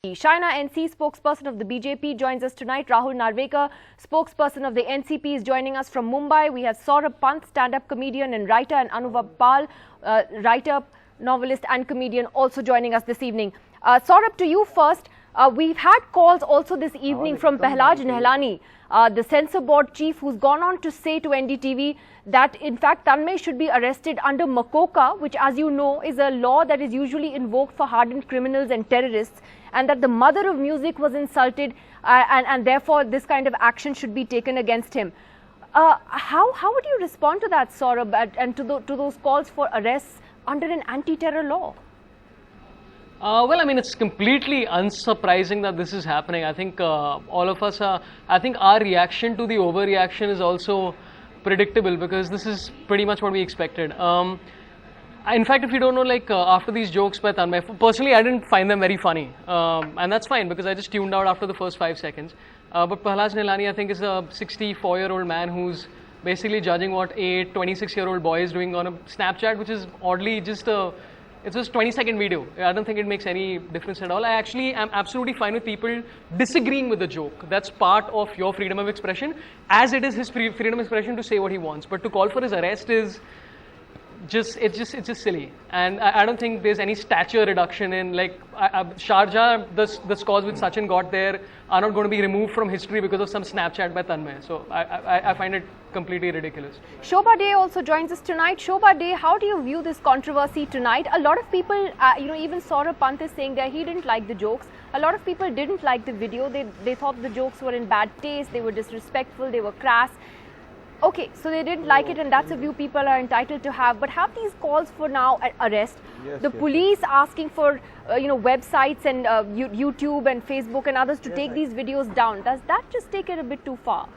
Shaina NC, spokesperson of the BJP, joins us tonight. Rahul Narvekar, spokesperson of the NCP, is joining us from Mumbai. We have Saurabh Pant, stand-up comedian and writer, and Anubhav Pal, writer, novelist and comedian, also joining us this evening. Saurabh, to you first. We've had calls also this evening from Prahlad Nehlani, the censor board chief, who's gone on to say to NDTV that in fact Tanmay should be arrested under Makoka, which, as you know, is a law that is usually invoked for hardened criminals and terrorists, and that the mother of music was insulted and therefore this kind of action should be taken against him. How would you respond to that, Saurabh, and to those calls for arrests under an anti-terror law? Well, I mean, it's completely unsurprising that this is happening. I think all of us are, I think our reaction to the overreaction is also predictable, because this is pretty much what we expected. In fact, if you don't know, like after these jokes by Tanmay, personally I didn't find them very funny, and that's fine because I just tuned out after the first 5 seconds. But Prahlad Nehlani, I think, is a 64-year-old man who's basically judging what a 26-year-old boy is doing on a Snapchat, which is oddly just it's just 20-second video. I don't think it makes any difference at all. I actually am absolutely fine with people disagreeing with the joke. That's part of your freedom of expression, as it is his freedom of expression to say what he wants. But to call for his arrest is it's just silly. And I don't think there's any stature reduction in, like, Sharjah, the scores which Sachin got there are not going to be removed from history because of some Snapchat by Tanmay. So I find it completely ridiculous. Shobha Dey also joins us tonight. Shobha Dey, how do you view this controversy tonight? A lot of people, even Saurabh Pant is saying that he didn't like the jokes. A lot of people didn't like the video. They thought the jokes were in bad taste, they were disrespectful, they were crass. Okay, so they didn't like it, and that's a view people are entitled to have. But have these calls for now arrest, the police asking for websites and YouTube and Facebook and others to take these videos down, does that just take it a bit too far?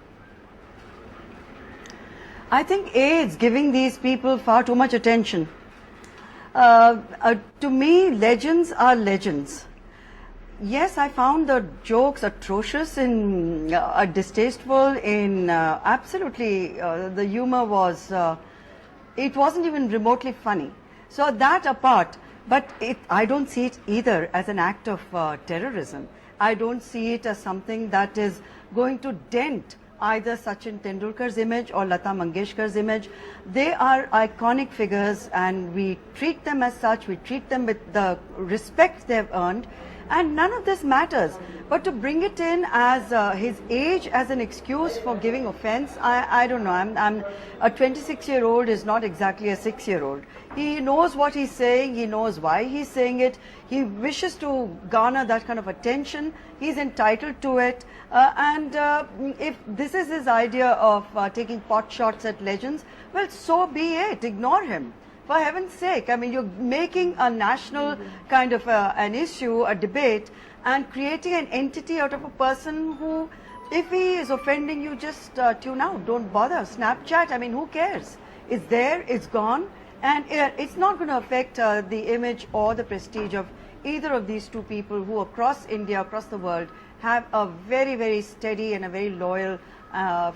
I think it's giving these people far too much attention. To me, legends are legends. Yes, I found the jokes atrocious and distasteful. Absolutely, the humor was, it wasn't even remotely funny. So that apart, but I don't see it either as an act of terrorism. I don't see it as something that is going to dent either Sachin Tendulkar's image or Lata Mangeshkar's image. They are iconic figures, and we treat them as such. We treat them with the respect they've earned. And none of this matters. But to bring it in as his age as an excuse for giving offense, I don't know. A 26-year-old is not exactly a 6-year-old. He knows what he's saying. He knows why he's saying it. He wishes to garner that kind of attention. He's entitled to it. And if this is his idea of taking pot shots at legends, well, so be it. Ignore him. For heaven's sake, I mean, you're making a national kind of an issue, a debate, and creating an entity out of a person who, if he is offending you, just tune out, don't bother. Snapchat, I mean, who cares? It's there, it's gone, and it's not going to affect the image or the prestige of either of these two people who across India, across the world, have a very, very steady and a very loyal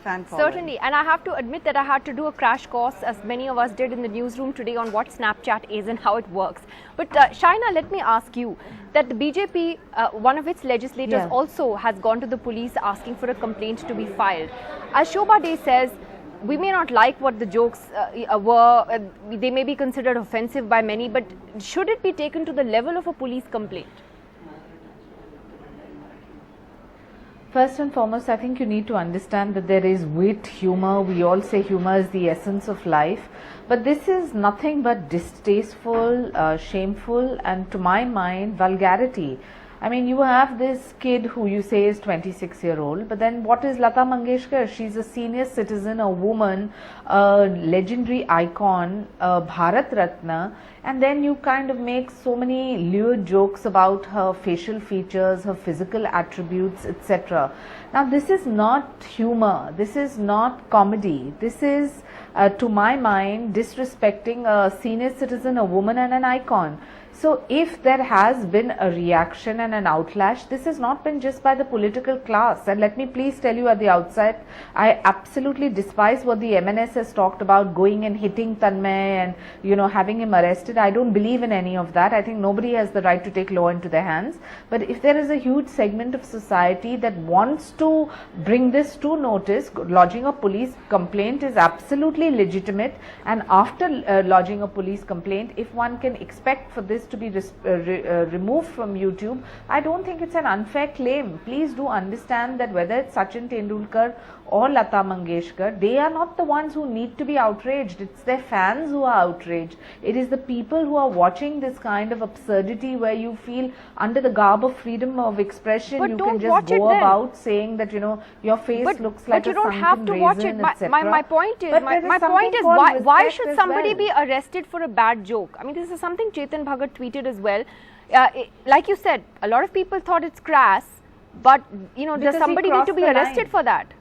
fan following. Certainly, and I have to admit that I had to do a crash course, as many of us did in the newsroom today, on what Snapchat is and how it works. But Shaina, let me ask you that the BJP, one of its legislators also has gone to the police asking for a complaint to be filed. As Shobha Dey says, we may not like what the jokes were, they may be considered offensive by many, but should it be taken to the level of a police complaint? First and foremost, I think you need to understand that there is wit, humor. We all say humor is the essence of life. But this is nothing but distasteful, shameful, and to my mind, vulgarity. I mean, you have this kid who you say is 26-year-old, but then what is Lata Mangeshkar? She's a senior citizen, a woman, a legendary icon, a Bharat Ratna, and then you kind of make so many lewd jokes about her facial features, her physical attributes, etc. Now, this is not humor, this is not comedy, this is, to my mind, disrespecting a senior citizen, a woman and an icon. So if there has been a reaction and an outlash, this has not been just by the political class. And let me please tell you at the outset, I absolutely despise what the MNS has talked about, going and hitting Tanmay and having him arrested. I don't believe in any of that. I think nobody has the right to take law into their hands. But if there is a huge segment of society that wants to bring this to notice, lodging a police complaint is absolutely legitimate. And after lodging a police complaint, if one can expect for this to be removed from YouTube, I don't think it's an unfair claim. Please do understand that whether it's Sachin Tendulkar or Lata Mangeshkar, they are not the ones who need to be outraged. It's their fans who are outraged. It is the people who are watching this kind of absurdity where you feel under the garb of freedom of expression, But you don't can just watch it go then. about saying that your face looks like but you a don't sunken have to watch it. raisin, etc. My point is, But my there is point is, something called why respect should as somebody well. be arrested for a bad joke? I mean, this is something Chetan Bhagat tweeted as well. Like you said, a lot of people thought it's crass, but does Because he somebody need to crossed be the arrested line. for that?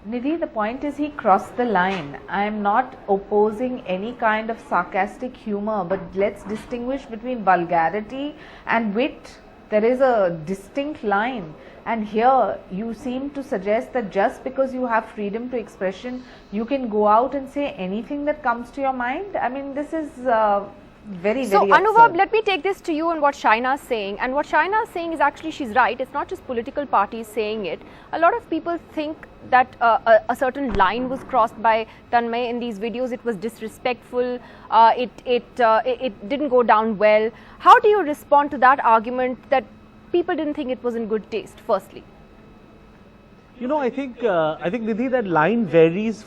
Nidhi, the point is he crossed the line. I am not opposing any kind of sarcastic humor, but let's distinguish between vulgarity and wit. There is a distinct line, and here you seem to suggest that just because you have freedom to expression, you can go out and say anything that comes to your mind. I mean, this is very So, absurd. Anubhav, let me take this to you and what Shaina is saying. And what Shaina is saying is actually, she's right. It's not just political parties saying it. A lot of people think that a certain line was crossed by Tanmay in these videos. It was disrespectful. It didn't go down well. How do you respond to that argument that people didn't think it was in good taste, firstly? I think Nidhi, that line varies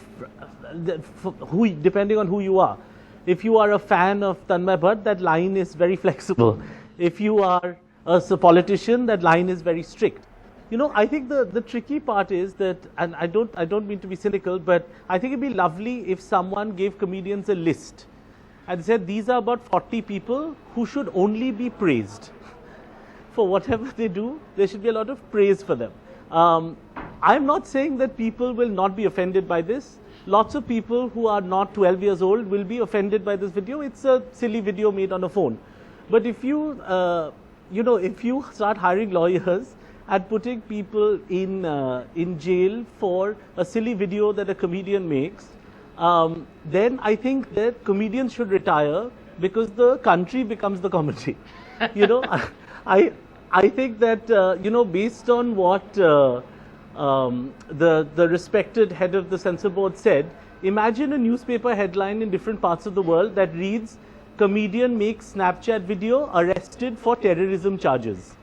depending on who you are. If you are a fan of Tanmay Bhat, that line is very flexible. If you are a politician, that line is very strict. I think the tricky part is that, and I don't mean to be cynical, but I think it'd be lovely if someone gave comedians a list and said these are about 40 people who should only be praised. For whatever they do, there should be a lot of praise for them. I'm not saying that people will not be offended by this. Lots of people who are not 12 years old will be offended by this video. It's a silly video made on a phone. But if you, if you start hiring lawyers and putting people in jail for a silly video that a comedian makes, then I think that comedians should retire because the country becomes the comedy. I think that, based on what the respected head of the censor board said, imagine a newspaper headline in different parts of the world that reads, comedian makes Snapchat video arrested for terrorism charges.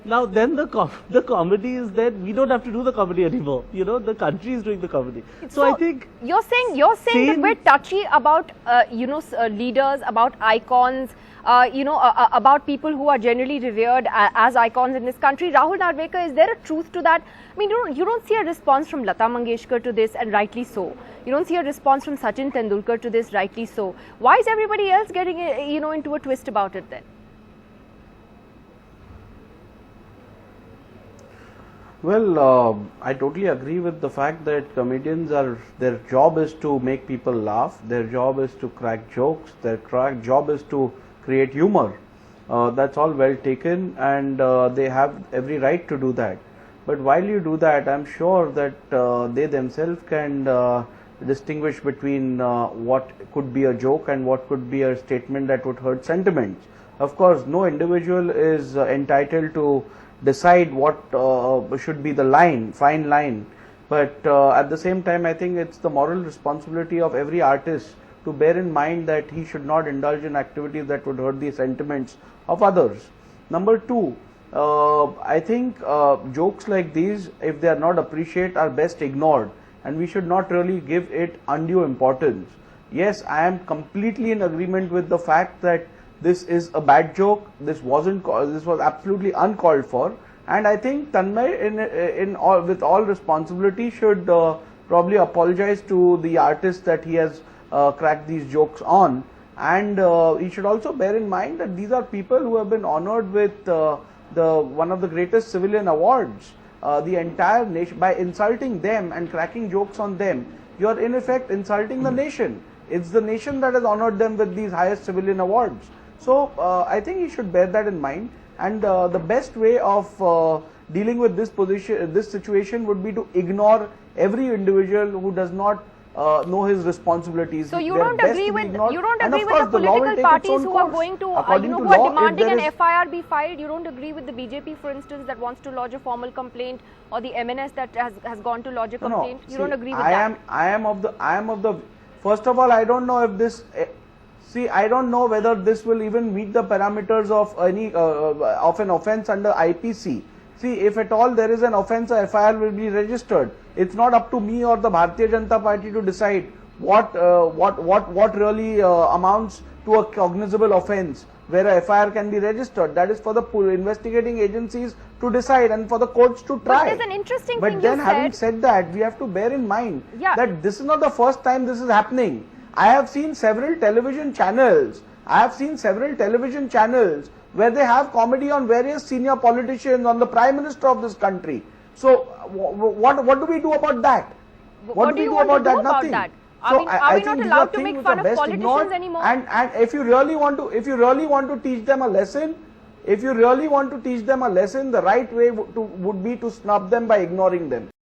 Now then the comedy is that we don't have to do the comedy anymore. The country is doing the comedy. So I think you're saying that we're touchy about leaders, about icons, about people who are generally revered as icons in this country. Rahul Narvekar, is there a truth to that? I mean, you don't see a response from Lata Mangeshkar to this, and rightly so. You don't see a response from Sachin Tendulkar to this, rightly so. Why is everybody else getting into a twist about it then? Well, I totally agree with the fact that comedians their job is to make people laugh, their job is to crack jokes, their job is to create humor. That's all well taken, and they have every right to do that. But while you do that, I'm sure that they themselves can distinguish between what could be a joke and what could be a statement that would hurt sentiments. Of course, no individual is entitled to decide what should be the fine line, but at the same time I think it's the moral responsibility of every artist to bear in mind that he should not indulge in activities that would hurt the sentiments of others. Number two, I think jokes like these, if they are not appreciated, are best ignored, and we should not really give it undue importance. Yes, I am completely in agreement with the fact that this is a bad joke. This was absolutely uncalled for, and I think Tanmay, with all responsibility, should probably apologize to the artist that he has cracked these jokes on, and he should also bear in mind that these are people who have been honored with one of the greatest civilian awards. The entire nation, by insulting them and cracking jokes on them, you are in effect insulting the nation. It's the nation that has honored them with these highest civilian awards. So I think he should bear that in mind. And the best way of dealing with this situation would be to ignore every individual who does not know his responsibilities. So you They're don't best agree to be with ignored. And of the course, the law will political take its parties own who are course. going to According who to are law, if demanding there an is- FIR be filed. You don't agree with the BJP, for instance, that wants to lodge a formal complaint, or the MNS that has gone to lodge a complaint. You don't agree with that. I am of the. First of all, I don't know if this. See, I don't know whether this will even meet the parameters of any of an offence under IPC. See, if at all there is an offence, a FIR will be registered. It's not up to me or the Bharatiya Janata Party to decide what really amounts to a cognizable offence where a FIR can be registered. That is for the investigating agencies to decide and for the courts to try. But there's an interesting But thing then, you having said. said that, we have to bear in mind Yeah. that this is not the first time this is happening. I have seen several television channels. Where they have comedy on various senior politicians, on the Prime Minister of this country. So, what do we do about that? What do you want to do about Nothing. that? So Are we think not these allowed to things make which fun are of best politicians ignored. anymore? And if you really want to teach them a lesson, the right way would be to snub them by ignoring them.